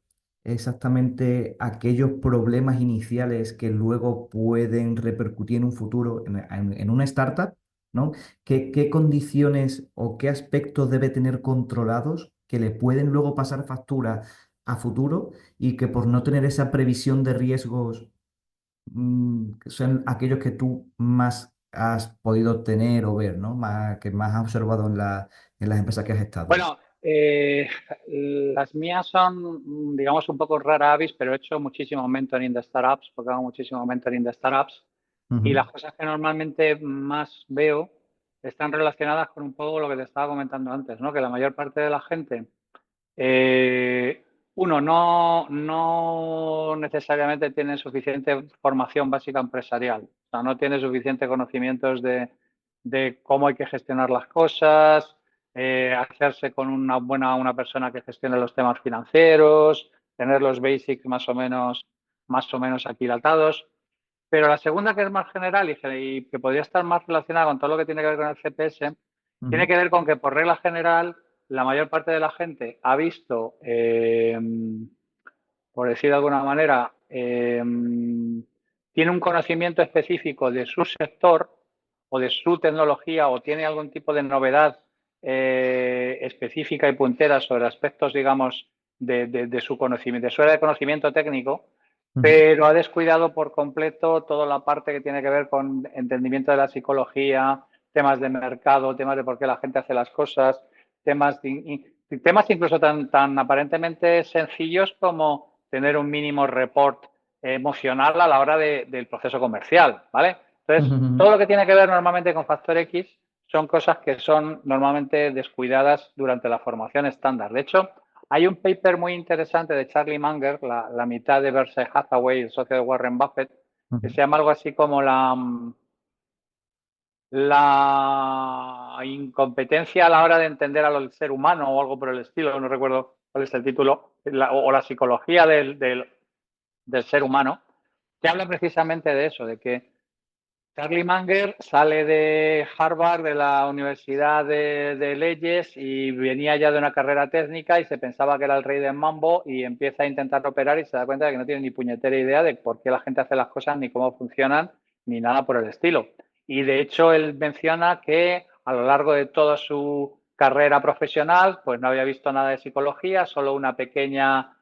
exactamente aquellos problemas iniciales que luego pueden repercutir en un futuro, en una startup, ¿no? ¿Qué condiciones o qué aspectos debe tener controlados que le pueden luego pasar factura a futuro y que por no tener esa previsión de riesgos que son aquellos que tú más has podido tener o ver, ¿no? Que más has observado en las empresas que has estado? Bueno, las mías son, digamos, un poco rara avis, pero he hecho muchísimo mentoring de startups, porque hago muchísimo mentoring de startups. Y Ujú, las cosas que normalmente más veo están relacionadas con un poco lo que te estaba comentando antes, ¿no? Que la mayor parte de la gente, eh, uno, no necesariamente tiene suficiente formación básica empresarial. O sea, no tiene suficiente conocimientos de cómo hay que gestionar las cosas, hacerse con una persona que gestione los temas financieros, tener los basics más o menos aquilatados. Pero la segunda, que es más general y que podría estar más relacionada con todo lo que tiene que ver con el CPS, tiene ujú, que ver con que, por regla general, la mayor parte de la gente ha visto, por decir de alguna manera, tiene un conocimiento específico de su sector o de su tecnología o tiene algún tipo de novedad específica y puntera sobre aspectos, digamos, de su conocimiento, de su área de conocimiento técnico, ujú, pero ha descuidado por completo toda la parte que tiene que ver con entendimiento de la psicología, temas de mercado, temas de por qué la gente hace las cosas, temas incluso tan aparentemente sencillos como tener un mínimo report emocional a la hora del proceso comercial, ¿vale? ujú, Entonces, todo ujú, lo que tiene que ver normalmente con factor X son cosas que son normalmente descuidadas durante la formación estándar. De hecho, hay un paper muy interesante de Charlie Munger, la mitad de Berkshire Hathaway, el socio de Warren Buffett, que se ujú. llama algo así como la incompetencia a la hora de entender al ser humano o algo por el estilo, no recuerdo cuál es el título, o la psicología del ser humano, que habla precisamente de eso, de que Charlie Munger sale de Harvard, de la Universidad de Leyes, y venía ya de una carrera técnica y se pensaba que era el rey del mambo y empieza a intentar operar y se da cuenta de que no tiene ni puñetera idea de por qué la gente hace las cosas, ni cómo funcionan, ni nada por el estilo. Y de hecho él menciona que a lo largo de toda su carrera profesional pues no había visto nada de psicología, solo una pequeña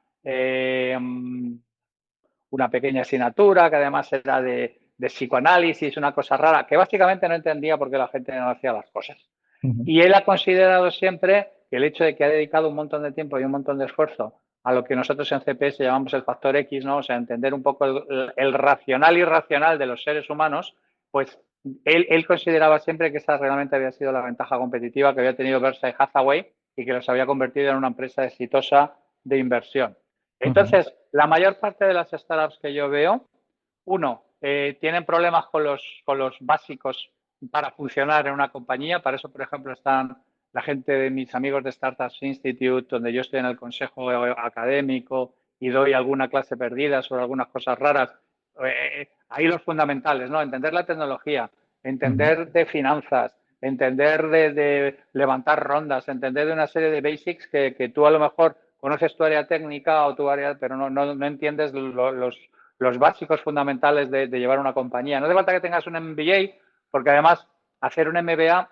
asignatura que además era de psicoanálisis, una cosa rara, que básicamente no entendía por qué la gente no hacía las cosas. Ujú, Y él ha considerado siempre que el hecho de que ha dedicado un montón de tiempo y un montón de esfuerzo a lo que nosotros en CPS llamamos el factor X, ¿no? O sea, entender un poco el racional y irracional de los seres humanos, pues él consideraba siempre que esa realmente había sido la ventaja competitiva que había tenido Berkshire Hathaway y que los había convertido en una empresa exitosa de inversión. ujú, Entonces, la mayor parte de las startups que yo veo, uno, tienen problemas con los básicos para funcionar en una compañía. Para eso, por ejemplo, están la gente de mis amigos de Startups Institute, donde yo estoy en el consejo académico y doy alguna clase perdida sobre algunas cosas raras. Ahí los fundamentales, ¿no? Entender la tecnología, ujú, entender de finanzas, entender de levantar rondas, entender de una serie de basics que tú a lo mejor conoces tu área técnica o tu área, pero no entiendes los básicos fundamentales de llevar una compañía. No hace falta que tengas un MBA, porque además hacer un MBA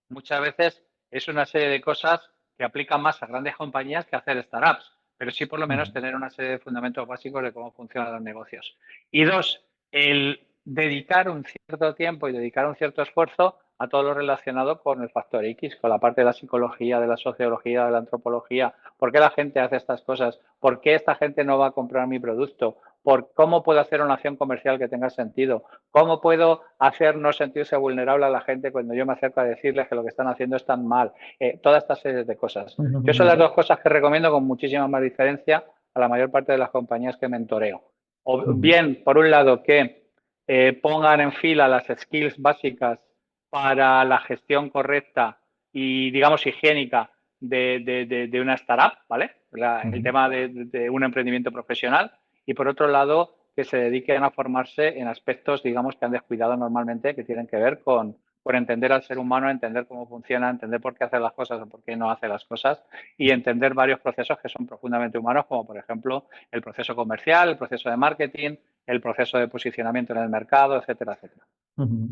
muchas veces es una serie de cosas que aplican más a grandes compañías que a hacer startups, pero sí por lo ujú, menos tener una serie de fundamentos básicos de cómo funcionan los negocios. Y dos, el dedicar un cierto tiempo y dedicar un cierto esfuerzo a todo lo relacionado con el factor X, con la parte de la psicología, de la sociología, de la antropología. ¿Por qué la gente hace estas cosas? ¿Por qué esta gente no va a comprar mi producto? ¿Por cómo puedo hacer una acción comercial que tenga sentido? ¿Cómo puedo hacer no sentirse vulnerable a la gente cuando yo me acerco a decirles que lo que están haciendo es tan mal? Toda esta serie de cosas. ujú, Yo son ujú, las dos cosas que recomiendo con muchísima más diferencia a la mayor parte de las compañías que mentoreo. O ujú, bien, por un lado, que pongan en fila las skills básicas para la gestión correcta y, digamos, higiénica de una startup, ¿vale? El Ujú. tema de un emprendimiento profesional. Y por otro lado, que se dediquen a formarse en aspectos, digamos, que han descuidado normalmente, que tienen que ver con entender al ser humano, entender cómo funciona, entender por qué hace las cosas o por qué no hace las cosas y entender varios procesos que son profundamente humanos, como por ejemplo el proceso comercial, el proceso de marketing, el proceso de posicionamiento en el mercado, etcétera, etcétera. Ujú.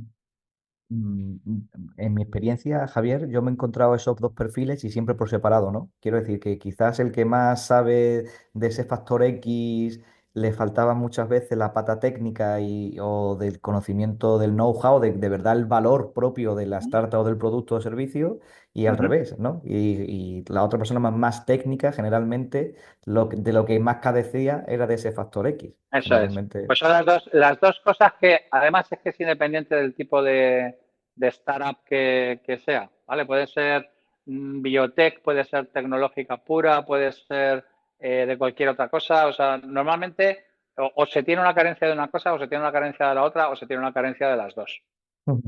En mi experiencia, Javier, yo me he encontrado esos dos perfiles y siempre por separado, ¿no? Quiero decir que quizás el que más sabe de ese factor X le faltaba muchas veces la pata técnica o del conocimiento del know-how, de verdad el valor propio de la startup o del producto o servicio, y al Uh-huh. revés, ¿no? Y la otra persona más técnica, generalmente, de lo que más cadecía era de ese factor X. Eso es. Generalmente. Pues son las dos cosas que además es que es independiente del tipo de startup que sea, ¿vale? Puede ser biotech, puede ser tecnológica pura, puede ser de cualquier otra cosa. O sea, normalmente o se tiene una carencia de una cosa, o se tiene una carencia de la otra, o se tiene una carencia de las dos. Ujú.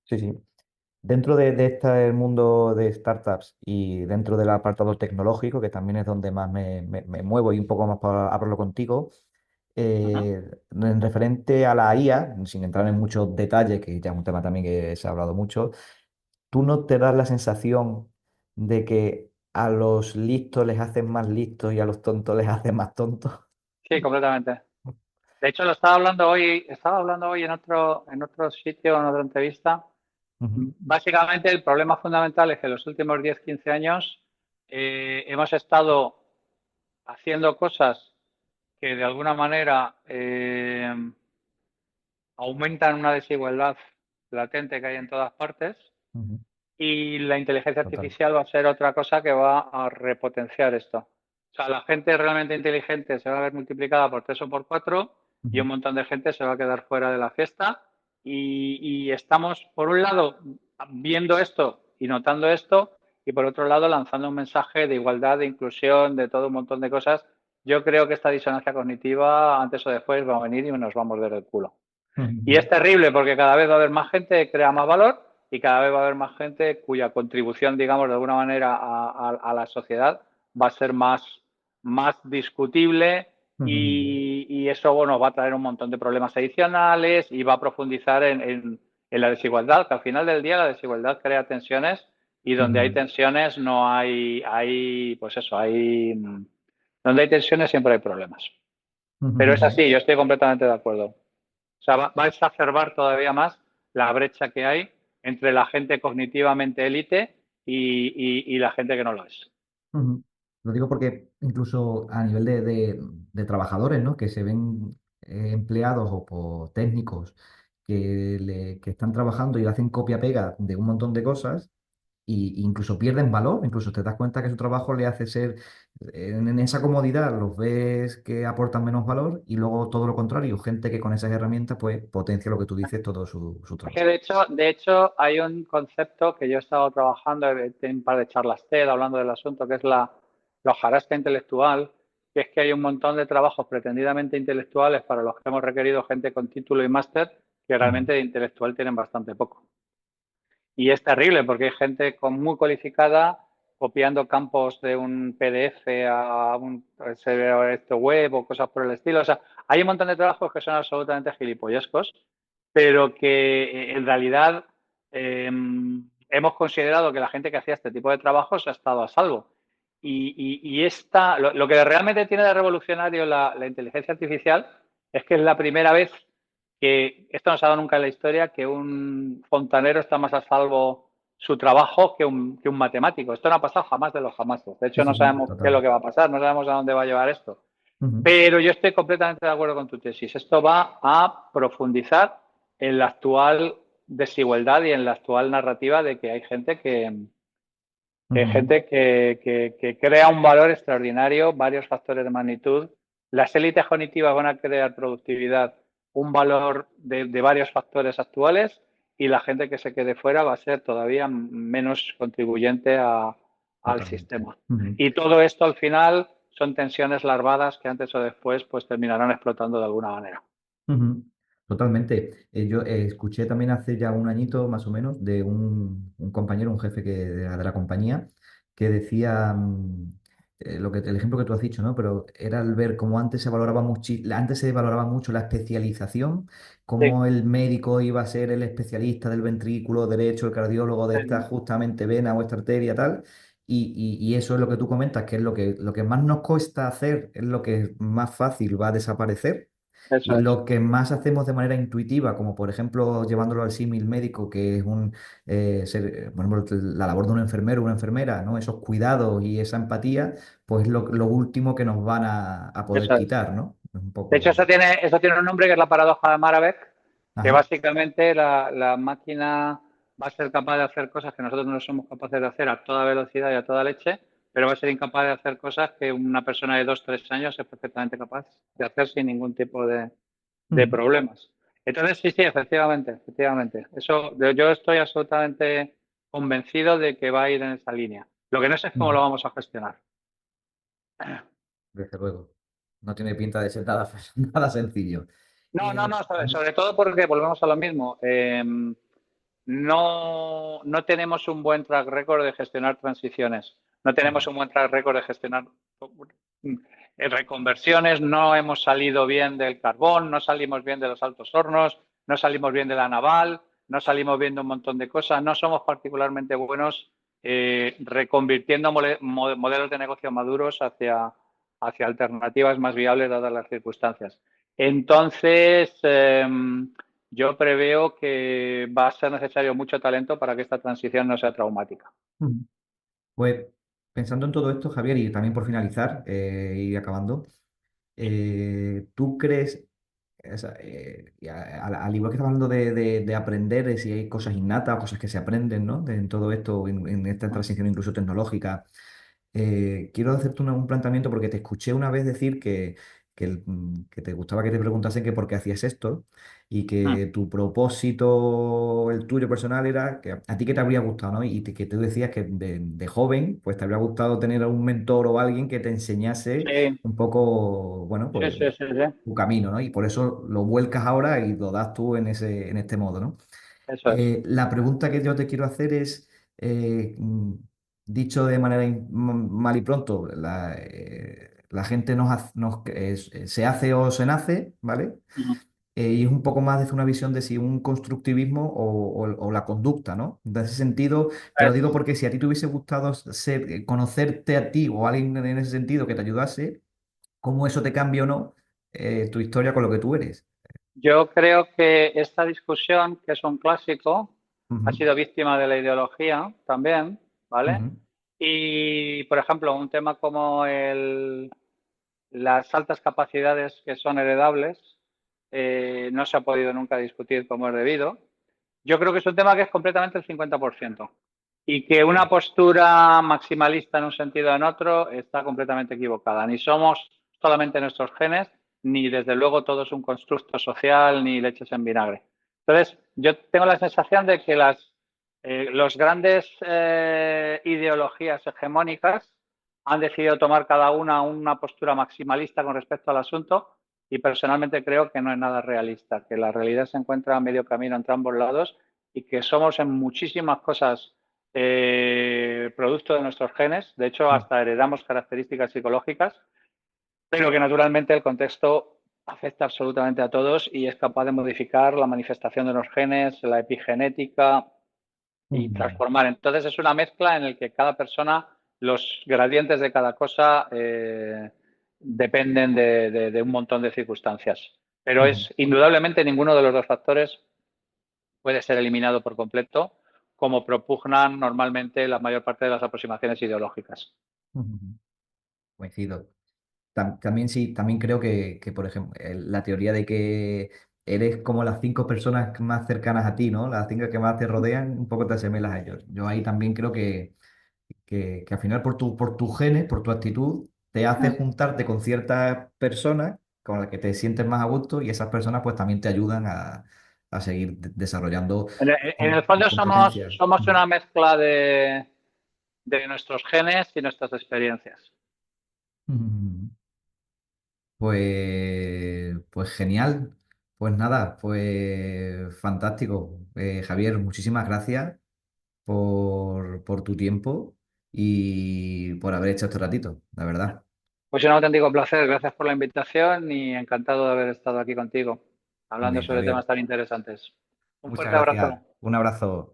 Sí, sí. Dentro de este mundo de startups y dentro del apartado tecnológico, que también es donde más me muevo y un poco más para hablarlo contigo, Uh-huh. en referente a la IA, sin entrar en muchos detalles, que ya es un tema también que se ha hablado mucho, ¿tú no te das la sensación de que a los listos les hacen más listos y a los tontos les hacen más tontos? Sí, completamente. De hecho, estaba hablando hoy en otro sitio, en otra entrevista. Ujú, Básicamente, el problema fundamental es que en los últimos 10, 15 años hemos estado haciendo cosas que de alguna manera aumentan una desigualdad latente que hay en todas partes ujú, y la inteligencia total. artificial va a ser otra cosa que va a repotenciar esto. O sea, la gente realmente inteligente se va a ver multiplicada por 3 o por 4 y Ujú, un montón de gente se va a quedar fuera de la fiesta. Y estamos, por un lado, viendo esto y notando esto, y por otro lado, lanzando un mensaje de igualdad, de inclusión, de todo un montón de cosas. Yo creo que esta disonancia cognitiva, antes o después, va a venir y nos va a morder el culo. Y ujú, es terrible porque cada vez va a haber más gente que crea más valor y cada vez va a haber más gente cuya contribución, digamos, de alguna manera a la sociedad va a ser más discutible ujú, y eso, bueno, va a traer un montón de problemas adicionales y va a profundizar en la desigualdad, que al final del día la desigualdad crea tensiones y donde hay ujú, tensiones no pues eso, donde hay tensiones siempre hay problemas. ujú, Pero es ujú. así, yo estoy completamente de acuerdo. O sea, va a exacerbar todavía más la brecha que hay entre la gente cognitivamente élite y la gente que no lo es. Ujú. Lo digo porque incluso a nivel de trabajadores, ¿no? Que se ven empleados o por técnicos que están trabajando y le hacen copia-pega de un montón de cosas y incluso pierden valor, incluso te das cuenta que su trabajo le hace ser, en esa comodidad los ves que aportan menos valor y luego todo lo contrario, gente que con esas herramientas pues potencia lo que tú dices, todo su Es que trabajo. de hecho hay un concepto que yo he estado trabajando en un par de charlas TED hablando del asunto, que es la hojarasca intelectual, que es que hay un montón de trabajos pretendidamente intelectuales para los que hemos requerido gente con título y máster que Ujú, realmente de intelectual tienen bastante poco. Y es terrible porque hay gente muy cualificada copiando campos de un PDF a un web o cosas por el estilo. O sea, hay un montón de trabajos que son absolutamente gilipollescos, pero que en realidad eh, hemos considerado que la gente que hacía este tipo de trabajos ha estado a salvo. Lo que realmente tiene de revolucionario la inteligencia artificial es que es la primera vez que esto no se ha dado nunca en la historia, que un fontanero está más a salvo su trabajo que un matemático. Esto no ha pasado jamás de los jamases. De sí, hecho, sí, no sí, sabemos qué es lo total. que va a pasar, no sabemos a dónde va a llevar esto. Ujú, Pero yo estoy completamente de acuerdo con tu tesis. Esto va a profundizar en la actual desigualdad y en la actual narrativa de que hay gente ujú, que crea un valor extraordinario, varios factores de magnitud. Las élites cognitivas van a crear productividad, un valor de varios factores actuales y la gente que se quede fuera va a ser todavía menos contribuyente al totalmente. sistema. Ujú. Y todo esto al final son tensiones larvadas que antes o después pues terminarán explotando de alguna manera. Ujú. Totalmente. Yo escuché también hace ya un añito más o menos de un compañero, un jefe de la compañía, que decía el ejemplo que tú has dicho, ¿no? Pero era el ver cómo antes se valoraba mucho la especialización, Sí, cómo el médico iba a ser el especialista del ventrículo derecho, el cardiólogo de esta sí, justamente vena o esta arteria, tal. Y eso es lo que tú comentas, que es lo que más nos cuesta hacer, es lo que más fácil va a desaparecer. eso Y es, lo que más hacemos de manera intuitiva, como por ejemplo llevándolo al símil médico, que es por ejemplo, la labor de un enfermero o una enfermera, ¿no? Esos cuidados y esa empatía, pues lo último que nos van a poder eso es. quitar, ¿no? Es un De hecho, poco. eso tiene un nombre que es la paradoja de Maravec, que Ajá. básicamente la máquina va a ser capaz de hacer cosas que nosotros no somos capaces de hacer a toda velocidad y a toda leche, pero va a ser incapaz de hacer cosas que una persona de 2 o 3 años es perfectamente capaz de hacer sin ningún tipo de Ujú. problemas. Entonces, sí, sí, efectivamente, efectivamente. Eso, yo estoy absolutamente convencido de que va a ir en esa línea. Lo que no sé es cómo Ujú. lo vamos a gestionar. Desde luego. No tiene pinta de ser nada, nada sencillo. No, no, no, A mí- sobre todo porque volvemos a lo mismo. No tenemos un buen track record de gestionar transiciones. No tenemos Ujú. un buen track record de gestionar reconversiones. No hemos salido bien del carbón, no salimos bien de los altos hornos, no salimos bien de la naval, no salimos bien de un montón de cosas. No somos particularmente buenos reconvirtiendo modelos de negocio maduros hacia alternativas más viables dadas las circunstancias. Entonces, yo preveo que va a ser necesario mucho talento para que esta transición no sea traumática. Ujú. Pues pensando en todo esto, Javier, y también por finalizar y acabando, ¿tú crees? O sea, y al igual que estamos hablando de aprender, de si hay cosas innatas o cosas que se aprenden, ¿no? En todo esto, en esta transición incluso tecnológica, quiero hacerte un planteamiento porque te escuché una vez decir que te gustaba que te preguntasen que por qué hacías esto y que tu propósito, el tuyo personal, era que a ti que te habría gustado, ¿no? Que tú decías que de joven, pues te habría gustado tener a un mentor o alguien que te enseñase Sí, un poco, bueno, sí, pues sí, sí, sí. tu camino, ¿no? Y por eso lo vuelcas ahora y lo das tú en este modo, ¿no? Eso es. La pregunta que yo te quiero hacer es, dicho de manera mal y pronto, la gente se hace o se nace, ¿vale? Ujú. Y es un poco más desde una visión de si un constructivismo o la conducta, ¿no? En ese sentido, te lo digo Es- porque si a ti te hubiese gustado conocerte a ti o a alguien en ese sentido que te ayudase, ¿cómo eso te cambia o no tu historia con lo que tú eres? Yo creo que esta discusión, que es un clásico, ha Ujú, sido víctima de la ideología también, ¿vale? ujú, Y, por ejemplo, un tema como las altas capacidades que son heredables no se ha podido nunca discutir como es debido. Yo creo que es un tema que es completamente el 50% y que una postura maximalista en un sentido o en otro está completamente equivocada. Ni somos solamente nuestros genes, ni desde luego todo es un constructo social, ni leches en vinagre. Entonces, yo tengo la sensación de que los grandes ideologías hegemónicas han decidido tomar cada una postura maximalista con respecto al asunto y personalmente creo que no es nada realista, que la realidad se encuentra a medio camino entre ambos lados y que somos en muchísimas cosas producto de nuestros genes, de hecho ujú, hasta heredamos características psicológicas, pero que naturalmente el contexto afecta absolutamente a todos y es capaz de modificar la manifestación de los genes, la epigenética y ujú, transformar. Entonces es una mezcla en la que cada persona, los gradientes de cada cosa dependen de un montón de circunstancias. Pero ujú, es indudablemente ninguno de los dos factores puede ser eliminado por completo, como propugnan normalmente la mayor parte de las aproximaciones ideológicas. ujú. Coincido. También sí, también creo por ejemplo, la teoría de que eres como las 5 personas más cercanas a ti, ¿no? Las 5 que más te rodean, un poco te asemejas a ellos. Yo ahí también creo que al final por tus genes, por tu actitud, te hace juntarte con ciertas personas con las que te sientes más a gusto y esas personas pues también te ayudan a seguir desarrollando En el tus fondo competencias. somos una mezcla de nuestros genes y nuestras experiencias. Mm. Pues genial. Pues nada, pues fantástico. Javier, muchísimas gracias por tu tiempo y por haber hecho este ratito, la verdad. Pues un auténtico placer. Gracias por la invitación y encantado de haber estado aquí contigo, hablando Venga, sobre temas Javier, tan interesantes. Un muchas fuerte abrazo. gracias. Un abrazo.